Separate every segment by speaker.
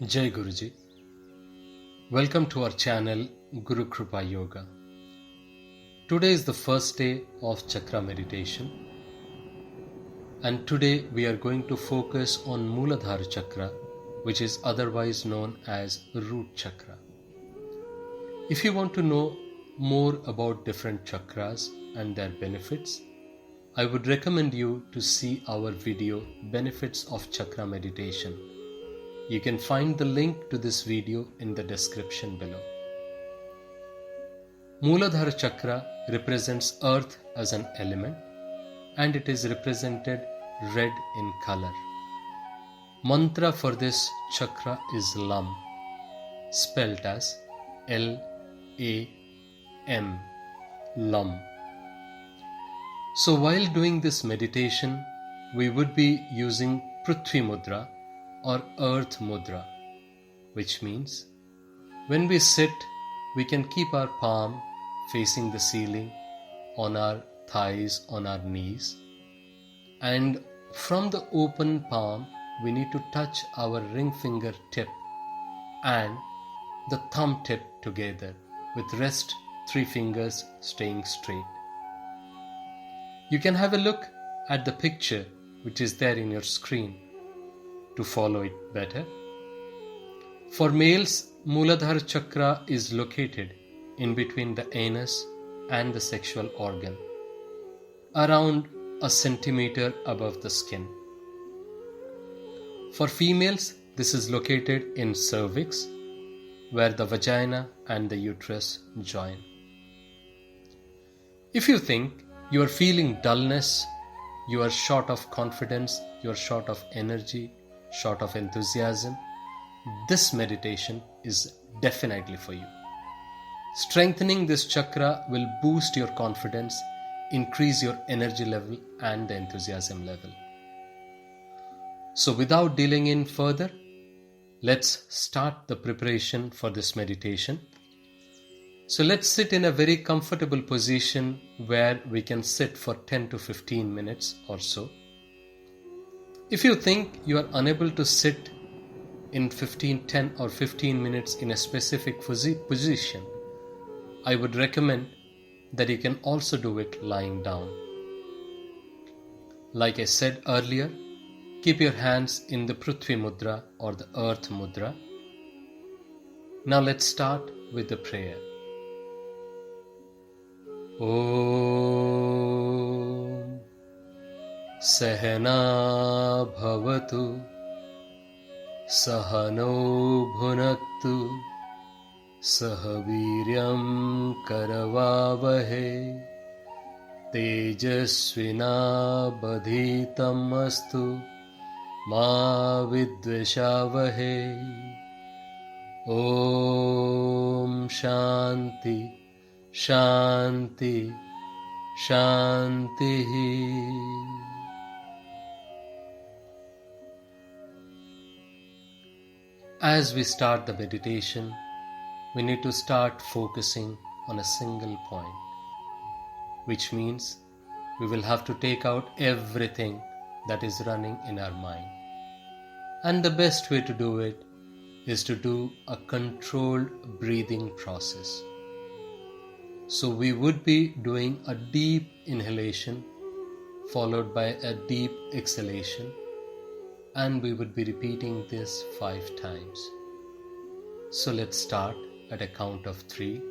Speaker 1: Jai Guruji. Welcome to our channel Guru Krupa Yoga. Today is the first day of Chakra Meditation, and today we are going to focus on Mooladhara Chakra, which is otherwise known as Root Chakra. If you want to know more about different chakras and their benefits, I would recommend you to see our video Benefits of Chakra Meditation. You can find the link to this video in the description below. Mooladhara Chakra represents earth as an element, and it is represented red in color. Mantra for this chakra is LAM, spelled as L-A-M, LAM. So while doing this meditation, we would be using Prithvi Mudra or Earth Mudra, which means when we sit, we can keep our palm facing the ceiling, on our thighs, on our knees, and from the open palm, we need to touch our ring finger tip and the thumb tip together, with rest 3 fingers staying straight. You can have a look at the picture which is there in your screen to follow it better. For males, Mooladhara Chakra is located in between the anus and the sexual organ, around a centimeter above the skin. For females, this is located in cervix, where the vagina and the uterus join. If you think you are feeling dullness, you are short of confidence, you are short of energy, short of enthusiasm, this meditation is definitely for you. Strengthening this chakra will boost your confidence, increase your energy level and the enthusiasm level. So without delaying in further, let's start the preparation for this meditation. So let's sit in a very comfortable position where we can sit for 10 to 15 minutes or so. If you think you are unable to sit in 10 or 15 minutes in a specific position, I would recommend that you can also do it lying down. Like I said earlier, keep your hands in the Prithvi Mudra or the Earth Mudra. Now let's start with the prayer. Om Sahana Bhavatu Sahano Bhunaktu Sahaviryam Karavavahe Tejasvina Badhitam Astu Ma Vidveshavahe. Om Shanti Shanti Shanti. As we start the meditation, we need to start focusing on a single point, which means we will have to take out everything that is running in our mind. And the best way to do it is to do a controlled breathing process. So we would be doing a deep inhalation followed by a deep exhalation, and we would be repeating this 5 times. So let's start at a count of 3.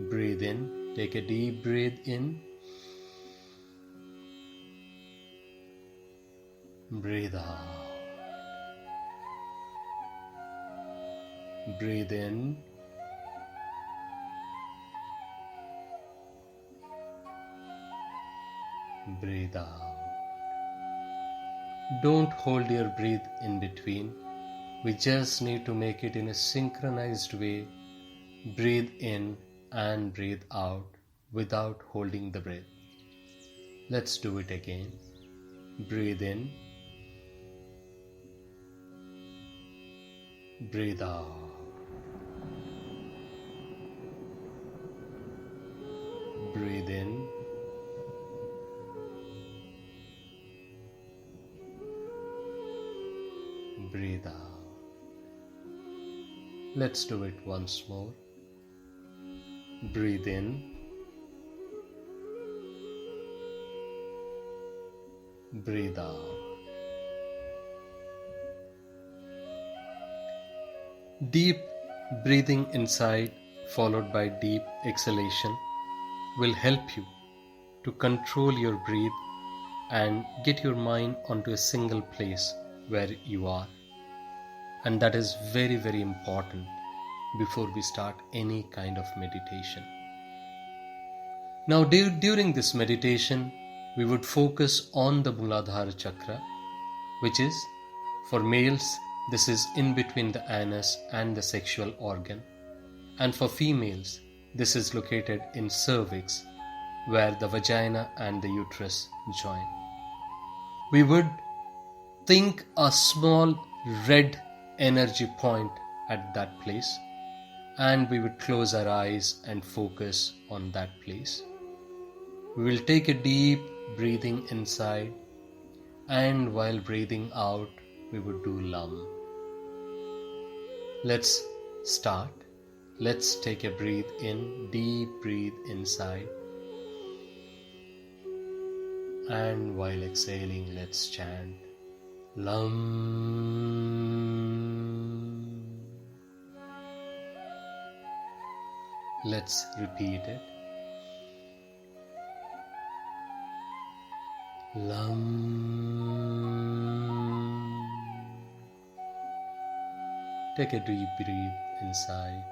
Speaker 1: Breathe in, take a deep breath in. Breathe out. Breathe in. Breathe out. Don't hold your breath in between. We just need to make it in a synchronized way. Breathe in and breathe out without holding the breath. Let's do it again. Breathe in. Breathe out. Breathe in. Breathe out. Let's do it once more. Breathe in. Breathe out. Deep breathing inside followed by deep exhalation will help you to control your breath and get your mind onto a single place where you are. And that is very, very important before we start any kind of meditation. Now, during this meditation, we would focus on the Mooladhara Chakra, which is, for males, this is in between the anus and the sexual organ, and for females, this is located in cervix, where the vagina and the uterus join. We would think a small red energy point at that place, and we would close our eyes and focus on that place. We will take a deep breathing inside, and while breathing out, we would do Lam. Let's start. Let's take a breath in, deep breathe inside. And while exhaling, let's chant Lam. Let's repeat it. Lam. Take a deep breath inside.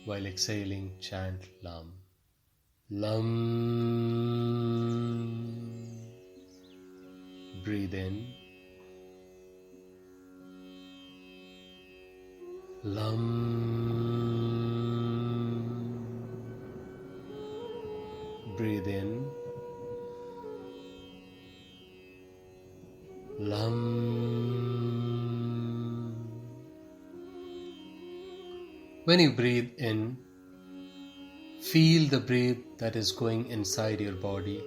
Speaker 1: While exhaling, chant Lam. Lam. Breathe in. Lam. Breathe in. Lam. When you breathe in, feel the breath that is going inside your body.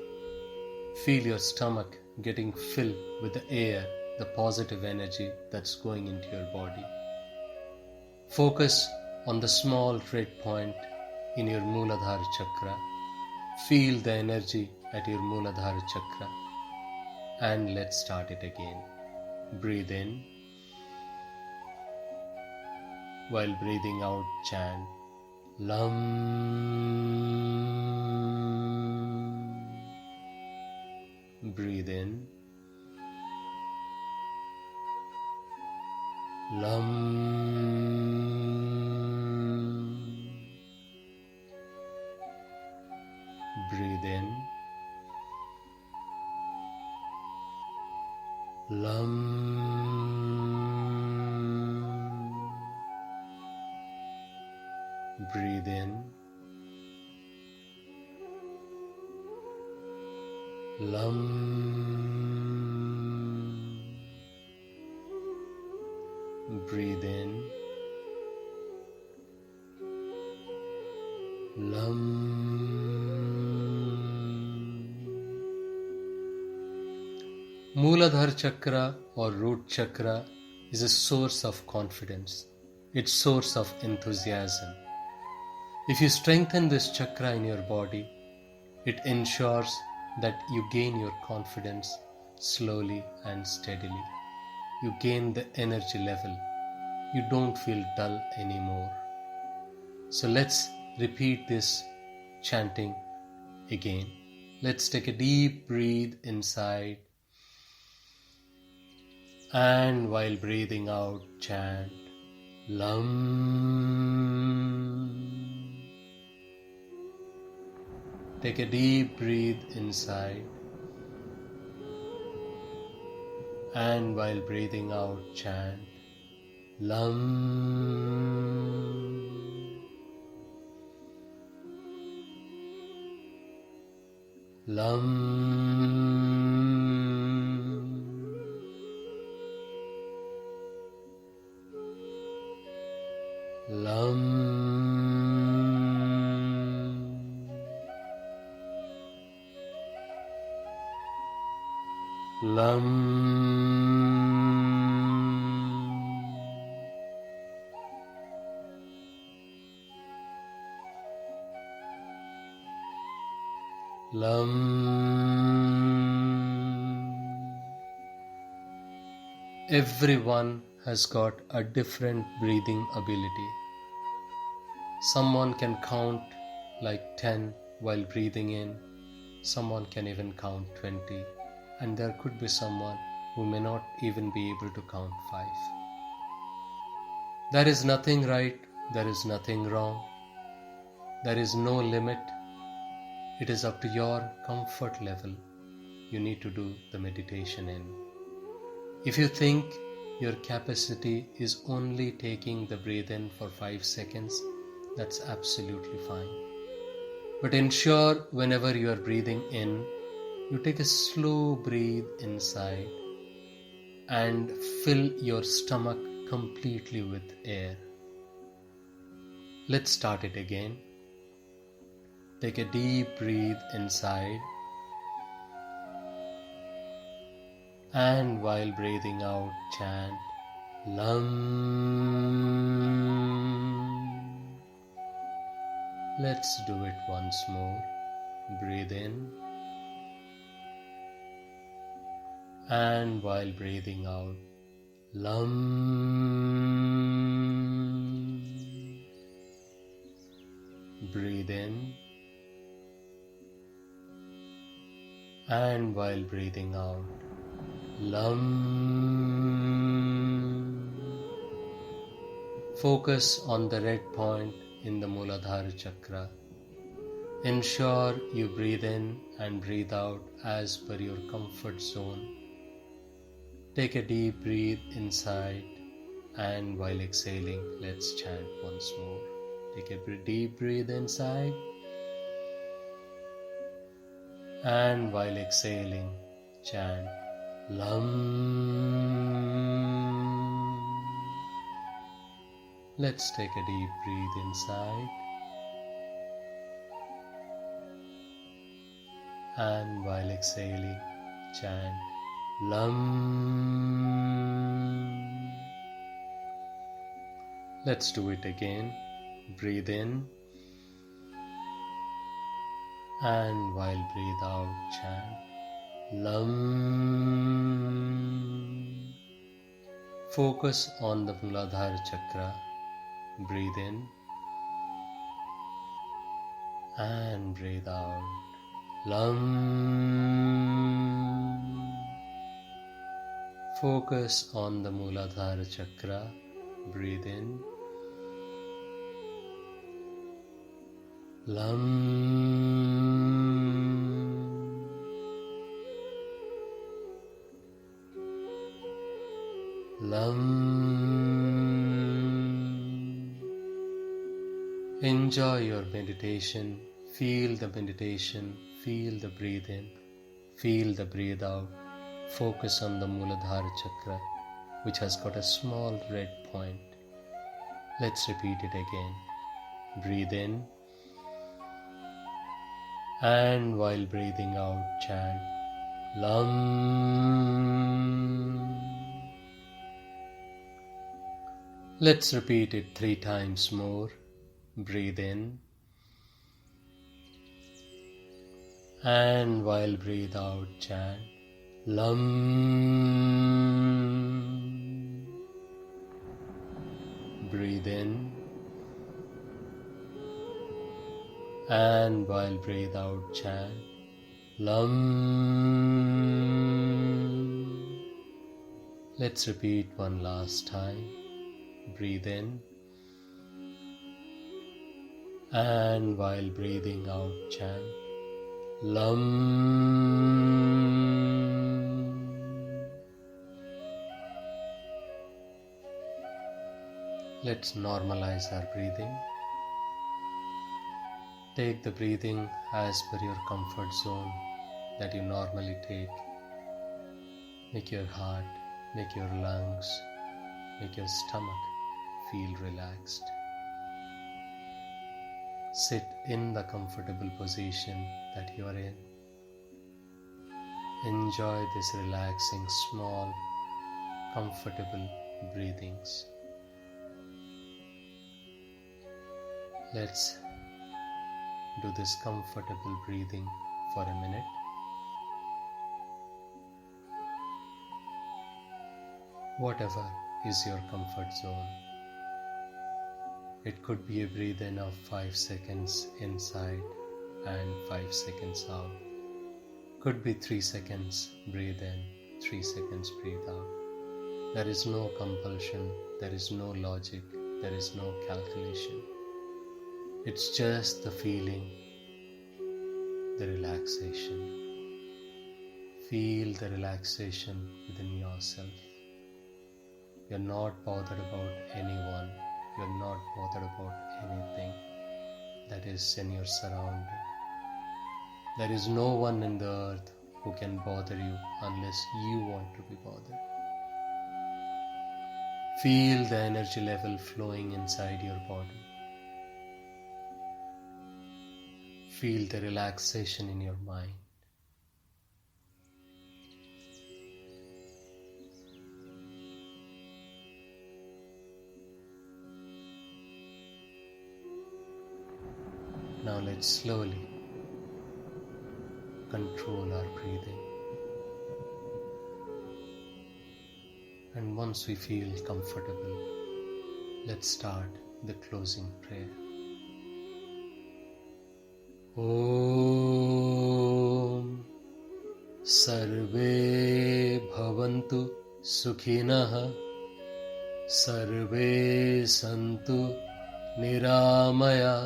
Speaker 1: Feel your stomach getting filled with the air, the positive energy that's going into your body. Focus on the small red point in your Mooladhara Chakra. Feel the energy at your Mooladhara Chakra. And let's start it again. Breathe in. While breathing out, chant Lam. Breathe in. Lam. Breathe in. Lam. Breathe in. Lam. Breathe in. Lam. Mooladhara Chakra or root chakra is a source of confidence. It's source of enthusiasm. If you strengthen this chakra in your body, it ensures that you gain your confidence slowly and steadily. You gain the energy level. You don't feel dull anymore. So let's repeat this chanting again. Let's take a deep breath inside. And while breathing out, chant Lam. Take a deep breath inside. And while breathing out, chant Lam. Lam. Lam. Lam. Lam. Everyone has got a different breathing ability. Someone can count like 10 while breathing in, someone can even count 20, and there could be someone who may not even be able to count 5. There is nothing right, there is nothing wrong, there is no limit. It is up to your comfort level you need to do the meditation in. If you think your capacity is only taking the breath in for 5 seconds, that's absolutely fine. But ensure whenever you are breathing in, you take a slow breath inside and fill your stomach completely with air. Let's start it again. Take a deep breath inside, and while breathing out, chant Lam. Let's do it once more. Breathe in, and while breathing out, Lam. Breathe in, and while breathing out, Lam. Focus on the red point in the Mooladhara Chakra. Ensure you breathe in and breathe out as per your comfort zone. Take a deep breath inside, and while exhaling, let's chant once more. Take a deep breath inside, and while exhaling, chant Lam. Let's take a deep breath inside, and while exhaling, chant Lam. Let's do it again. Breathe in, and while breathe out, chant Lam. Focus on the Mooladhara Chakra. Breathe in and breathe out. Lam. Focus on the Mooladhara Chakra. Breathe in. Lam. Lam. Enjoy your meditation. Feel the meditation. Feel the breathe in. Feel the breathe out. Focus on the Mooladhara Chakra, which has got a small red point. Let's repeat it again. Breathe in, and while breathing out, chant Lam. Let's repeat it 3 times more. Breathe in, and while breathe out, chant Lam. Breathe in, and while breathe out, chant Lam. Let's repeat one last time. Breathe in, and while breathing out, chant Lam. Let's normalize our breathing. Take the breathing as per your comfort zone that you normally take. Make your heart, make your lungs, make your stomach feel relaxed. Sit in the comfortable position that you are in. Enjoy this relaxing, small, comfortable breathings. Let's do this comfortable breathing for a minute. Whatever is your comfort zone. It could be a breathe in of 5 seconds inside and 5 seconds out. Could be 3 seconds breathe in, 3 seconds breathe out. There is no compulsion, there is no logic, there is no calculation. It's just the feeling, the relaxation. Feel the relaxation within yourself. You're not bothered about anyone. You're not bothered about anything that is in your surrounding. There is no one in the earth who can bother you unless you want to be bothered. Feel the energy level flowing inside your body. Feel the relaxation in your mind. Now let's slowly control our breathing. And once we feel comfortable, let's start the closing prayer. Om Sarve Bhavantu Sukhinah Sarve Santu Niramaya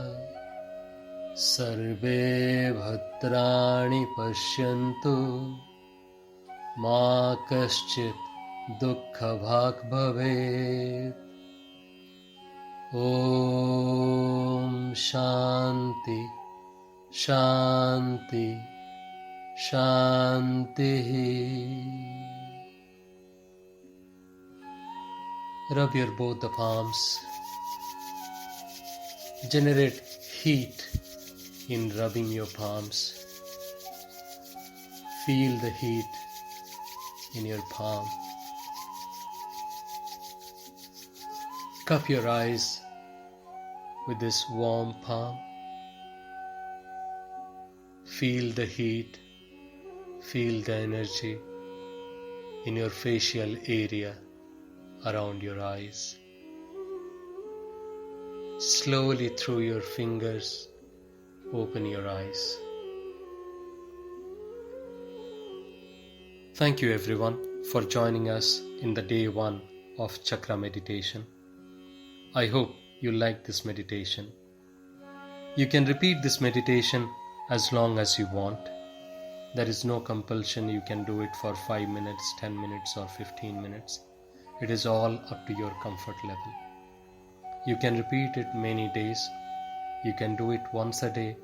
Speaker 1: Sarve Bhadrani Pashyantu Ma Kaschit Dukkha Bhag Bhavet. Om Shanti Shanti Shanti. Rub your both the palms. Generate heat in rubbing your palms. Feel the heat in your palm. Cup your eyes with this warm palm. Feel the heat, feel the energy in your facial area around your eyes. Slowly through your fingers, open your eyes. Thank you everyone for joining us in the day 1 of Chakra Meditation. I hope you liked this meditation. You can repeat this meditation as long as you want. There is no compulsion. You can do it for 5 minutes, 10 minutes or 15 minutes. It is all up to your comfort level. You can repeat it many days. You can do it once a day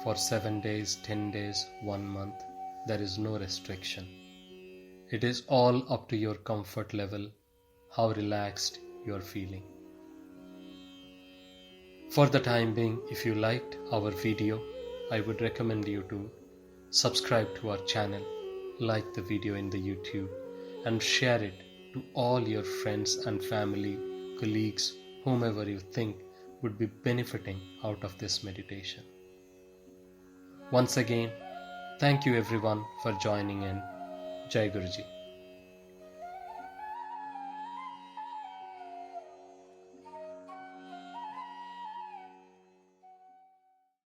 Speaker 1: for 7 days, 10 days, 1 month. There is no restriction. It is all up to your comfort level, how relaxed you are feeling. For the time being, if you liked our video, I would recommend you to subscribe to our channel, like the video in the YouTube, and share it to all your friends and family, colleagues, whomever you think would be benefiting out of this meditation. Once again, thank you everyone for joining in. Jai Guruji.